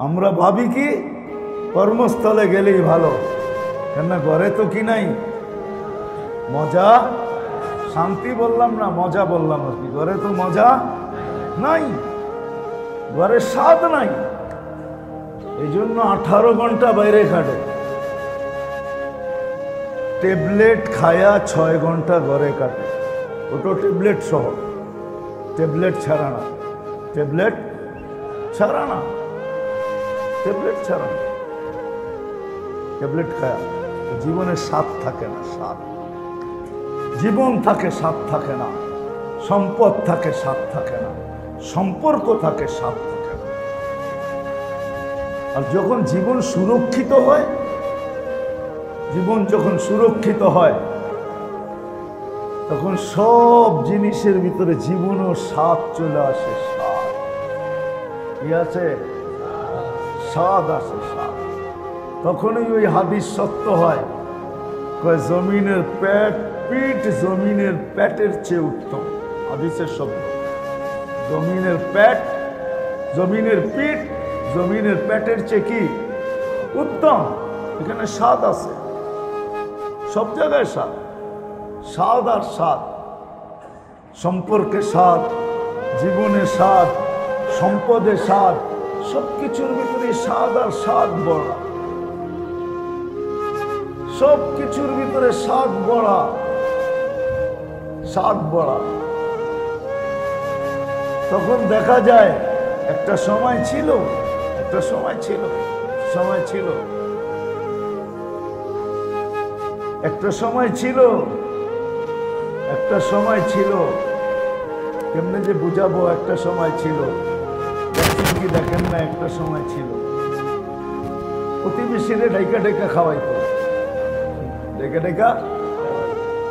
আমরা ভাবি কি কর্মস্থলে গেলেই ভালো, কেন ঘরে তো কি নাই মজা, শান্তি বললাম না, মজা বললাম আর কি। ঘরে তো মজা নাই, ঘরে স্বাদ নাই, এই জন্য 18 ঘন্টা বাইরে কাটে। ট্যাবলেট খায়া 6 ঘন্টা ঘরে কাটে, ওটা ট্যাবলেট সহ, ট্যাবলেট ছাড়া না, ট্যাবলেট ছাড়া না, ট্যাবলেট ছাড়া না, ট্যাবলেট খায়া জীবনের স্বাদ থাকে না। স্বাদ, জীবন থাকে, স্বাদ থাকে না। সম্পদ থাকে, স্বাদ থাকে না। সম্পর্ক থাকে, স্বাদ থাকে না। আর যখন জীবন সুরক্ষিত হয়, জীবন যখন সুরক্ষিত হয় তখন সব জিনিসের ভিতরে জীবনও স্বাদ চলে আসে। স্বাদ কি আছে? স্বাদ আসে, স্বাদ। তখনই ওই হাদিস সত্য হয়, কয় জমিনের পিঠ জমিনের পেটের চেয়ে উত্তম। হাদিসের শব্দ, জমিনের পেট, জমিনের পিঠ জমিনের পেটের চেয়ে কি উত্তম। এখানে স্বাদ আছে, সব জায়গায় স্বাদ, স্বাদ আর স্বাদ। সম্পর্কে স্বাদ, জীবনে স্বাদ, সম্পদে স্বাদ, সবকিছুর ভিতরে স্বাদ আর স্বাদ বড়। সব কিছুর ভিতরে স্বাদ বড়া, স্বাদ বড়া। তখন দেখা যায় একটা সময় ছিল, একটা সময় ছিল, সময় ছিল, একটা সময় ছিল, একটা সময় ছিল, কেমনে যে বুঝাবো, একটা সময় ছিল, দেখেন কি দেখেন না, একটা সময় ছিল প্রতিবেশীরে ঢাইকা ঢাইকা খাওয়াইতো, ঢেকা ঢেকা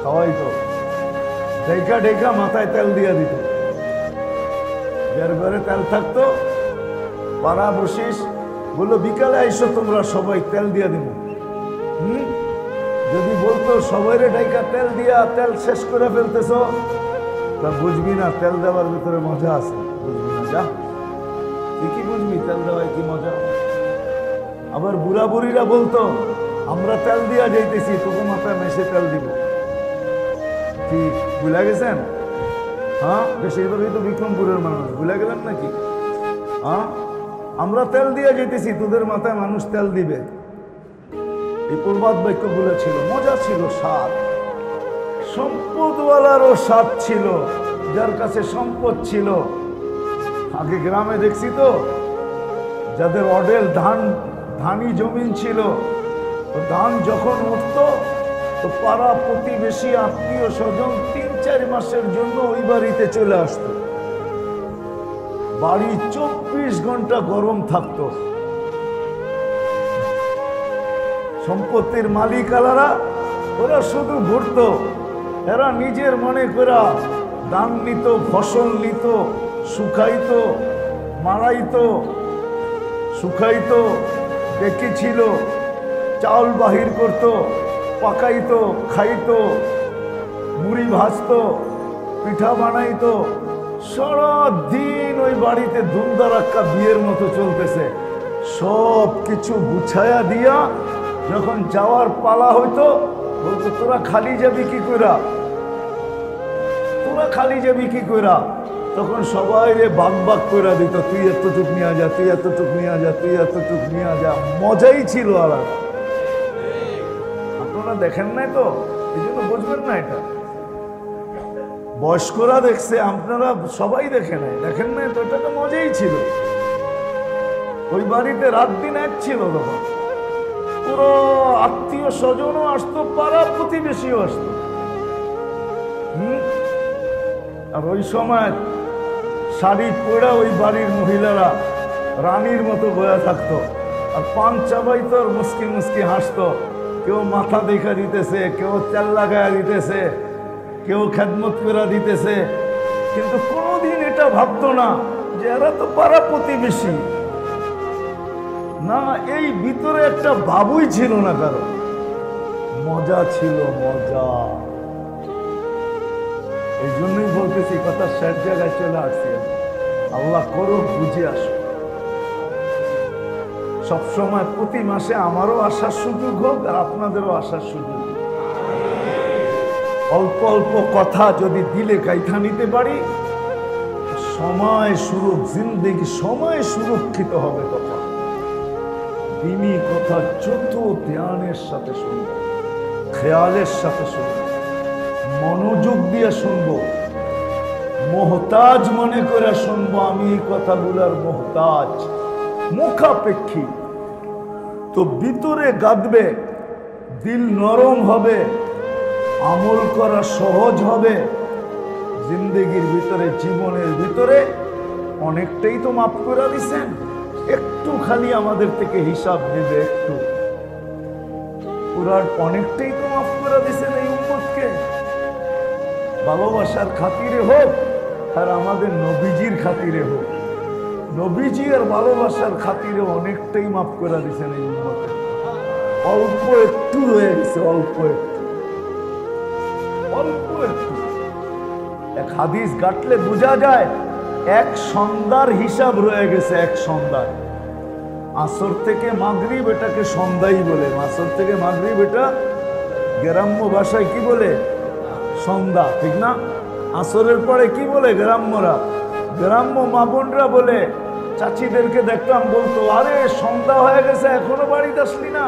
খাওয়াইতো, ঢেকা ঢেকা মাথায় তেল দিয়ে দিত, যার ঘরে তেল থাকতো পাড়া বসিস বললো বিকালে আইসো তোমরা সবাই তেল দিয়ে দিব। যদি বলতো সবাইরে ঢাইকা তেল দিয়া তেল শেষ করে ফেলতেছ, তা বুঝবি না তেল দেওয়ার ভিতরে মজা আছে, বুঝবি না, যা তুই কি বুঝবি তেল দেওয়ায় কি মজা। আবার বুড়া বুড়িরা বলতো আমরা তেল দিয়া যাইতেছি, তোকে মাথায় মেশে তেল দিব, কি ভুলে গেছেন? হ্যাঁ, বেশিরভাগই তো বিক্রমপুরের মানুষ, ভুলে গেলেন নাকি? হ্যাঁ, আমরা তেল দিয়ে যেতেছি, তোদের মাথায় মানুষ তেল দিবে। এই প্রবাদ বাক্যগুলো ছিল, মজা ছিল, স্বাদ। সম্পদওয়ালারও স্বাদ ছিল, যার কাছে সম্পদ ছিল। আগে গ্রামে দেখছি তো, যাদের অডেল ধানি জমিন ছিল, তো ধান যখন উঠতো তো পাড়া প্রতিবেশী আত্মীয় স্বজন ৩-৪ মাসের জন্য ওই বাড়িতে চলে আসতো। বাড়ি ২৪ ঘন্টা গরম থাকতো। সম্পত্তির মালিক আলারা ওরা শুধু ঘুরতো, এরা নিজের মনে করা ধান নিত, ফসল নিত, শুকাইতো, মারাইতো, শুকাইতো, দেখেছিল, চাউল বাহির করতো, পাকাইতো, খাইতো, মুড়ি ভাজতো, পিঠা বানাইতো। সারাদিন ওই বাড়িতে ধুমধারাক্কা বিয়ের মতো চলতেছে। সব কিছু গুছায়া দিয়া যখন যাওয়ার পালা হইতো, বলতো তোরা খালি যাবি কি কইরা, তোরা খালি যাবি কি কইরা। তখন সবাই রে ভাগ ভাগ করে দিত, তুই এতটুক নিয়ে যা, তুই এতটুক নিয়ে যা, তুই এতটুক নিয়ে যা। মজাই ছিল আলাদা। আপনারা দেখেন নাই তো, এই জন্য বুঝবেন না এটা। বয়স্করা দেখছে, আপনারা সবাই দেখে নাই, দেখেন নাই তো, এটা তো মজাই ছিল। ওই বাড়িতে রাত দিন এক ছিল, তখন পুরো আত্মীয় স্বজনও আসতো, পাড়া প্রতিবেশীও আসতো। আর ওই সময় শাড়ি পরে ওই বাড়ির মহিলারা রানীর মতো বয়া থাকতো, আর পান চাবাইতো, আর মুসকি মুসকি হাসতো। কেউ মাথা দেখা দিতেছে, কেউ তেল লাগাইয়া দিতেছে, কেউ খেদমত করে দিতেছে, কিন্তু কোনোদিন এটা ভাবতো না যে এরা তো পাড়া প্রতিবেশী। না, এই ভিতরে একটা ভাবই ছিল না কারো। মজা ছিল, মজা। এই জন্যই বলতেছি, কথা শেষ জায়গায় চলে আসছে। আল্লাহ করুক বুঝে আসো। সবসময় প্রতি মাসে আমারও আসার সুযোগ হোক, আর আপনাদেরও আসার সুযোগ হোক। অল্প অল্প কথা যদি দিলে গাইথা নিতে পারি, সময় জিন্দেগি সময় সুরক্ষিত হবে। কথা দিনী কথা যত ধ্যানের সাথে শুনবো, খেয়ালের সাথে শুনবো, মনোযোগ দিয়ে শুনবো, মোহতাজ মনে করে শুনবো। আমি এই কথাগুলার মোহতাজ, মুখাপেক্ষী। তো ভিতরে গাঁদবে, দিল নরম হবে, আমল করা সহজ হবে। জিন্দগির ভিতরে, জীবনের ভিতরে অনেকটাই তো মাফ করে দিছেন, একটু খালি আমাদের থেকে হিসাব নেবে, একটু পুরার অনেকটাই তো মাফ করে দিছেন এই উম্মতকে। ভালোবাসার খাতিরে হোক, আর আমাদের নবীজির খাতিরে হোক। নবীজি আর ভালোবাসার খাতিরে অনেকটাই মাফ করে দিছেন এই উম্মতকে। অল্প একটু রয়ে গেছে, অল্প একটু, অল্প একটু। এক হাদিস গাটলে বোঝা যায়, এক সন্ধ্যার হিসাব রয়ে গেছে, এক সন্ধ্যার। আসর থেকে মাগরিব এটাকে সন্ধ্যাই বলে, আসর থেকে মাগরিব এটা গ্রাম্য ভাষায় কি বলে? সন্ধ্যা, ঠিক না? আসরের পরে কি বলে গ্রাম্যরা? গ্রাম্য মা বোনরা বলে, চাচিদেরকে দেখতাম বলতো, আরে সন্ধ্যা হয়ে গেছে এখনো বাড়িতে আসলি না,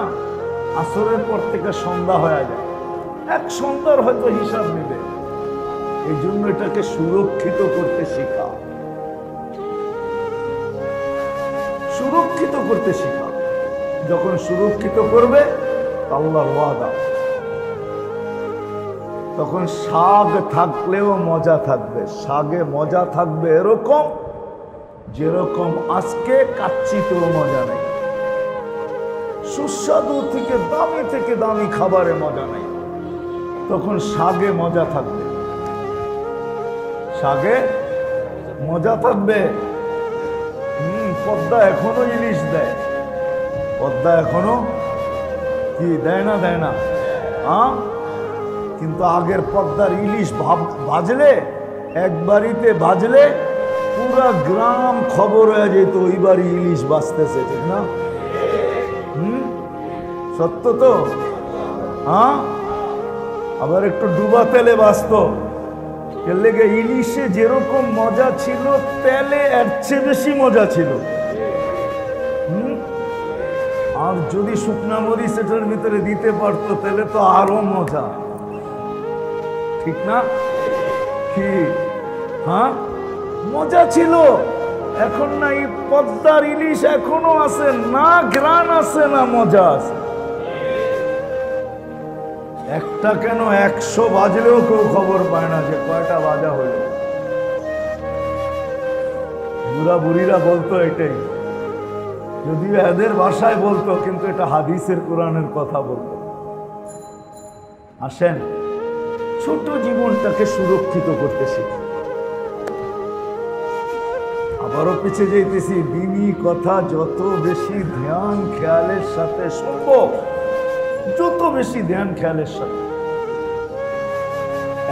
আসরের পর থেকে সন্ধ্যা হয়ে যায়, এক সন্ধ্যার হয়তো হিসাব নেবে। এই জন্য এটাকে সুরক্ষিত করতে শেখা, সুরক্ষিত করতে শেখা। যখন সুরক্ষিত করবে আল্লাহর ওয়াদা, তখন শাক থাকলেও মজা থাকবে। শাকে মজা থাকবে এরকম যেরকম আজকে কাচ্চিতেও মজা নেই, সুস্বাদু থেকে দামি খাবারে মজা নেই। তখন শাকে মজা থাকবে, শাকে মজা থাকবে। পদ্মা এখনো ইলিশ দেয়, পদ্মা এখনো কি দেয় না, দেয় না? কিন্তু আগের পদ্মার ইলিশ ভাজলে, এক বাড়িতে ভাজলে পুরা গ্রাম খবর হয়ে যেত ওই বাড়ি ইলিশ বাঁচতেছে, ঠিক না? সত্য তো? আবার একটু ডুবা তেলে বাঁচত, লেগে ইলিশে যেরকম মজা ছিল তেলে এর চেয়ে বেশি মজা ছিল। আর যদি শুকনা মরিচ এটার ভিতরে দিতে পারতো তাহলে তো আরো মজা, ঠিক না? কি মজা ছিল। এখন না, এই পদ্মার ইলিশ এখনো আছে না, গ্রান আছে না মজা আছে। একটা কেন 100 বাজলেও কেউ খবর পায় না যে কয়টা বাজা হইল। বুড়া বুড়িরা বলতো এটাই, যদিও এদের ভাষায় বলতো, কিন্তু এটা হাদিসের কোরআনের কথা বলতো। আসেন ছোট জীবনটাকে সুরক্ষিত করতে শিখি। আবারও পিছিয়ে যাইতেছি, দিনই কথা যত বেশি ধ্যান খেয়ালের সাথে শুনবো, যত বেশি ধ্যান খেয়ালের সাথে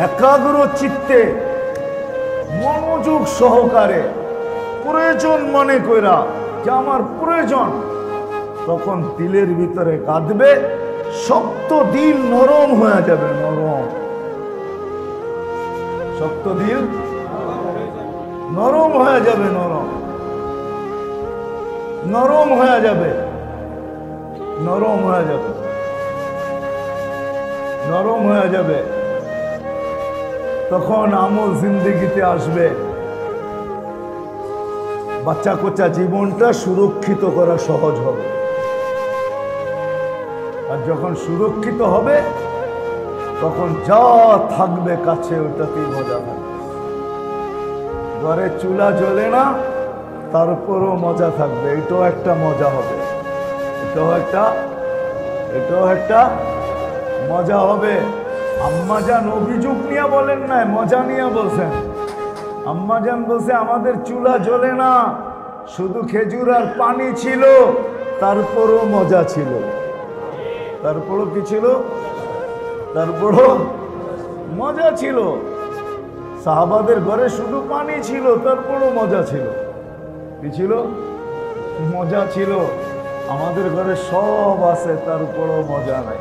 একাগ্র চিত্তে মনোযোগ সহকারে প্রয়োজন মনে কইরা যে আমার প্রয়োজন, তখন দিলের ভিতরে কাঁদবে, শক্ত দিল নরম হয়ে যাবে। নরম, শক্ত দিল নরম হয়ে যাবে, নরম নরম হয়ে যাবে, নরম হয়ে যাবে, নরম হয়ে যাবে। তখন আমল জিন্দেগিতে আসবে। বাচ্চা কোচা জীবনটা সুরক্ষিত করা সহজ হবে। আর যখন সুরক্ষিত হবে তখন যা থাকবে কাছে ওটাতেই মজা থাকবে। ঘরে চুলা জ্বলে না, তারপরও মজা থাকবে, এটাও একটা মজা হবে, এটাও একটা মজা হবে। আম্মাজান অভিযোগ নিয়ে বলেন নাই, মজা নিয়ে বলছেন। আম্মাজান বলছে আমাদের চুলা জ্বলে না, শুধু খেজুর আর পানি ছিল, তারপরও মজা ছিল। তারপরও কি ছিল? তারপরও মজা ছিল। সাহাবাদের ঘরে শুধু পানি ছিল, তারপরও মজা ছিল। কি ছিল? মজা ছিল। আমাদের ঘরে সব আছে, তারপরও মজা নাই।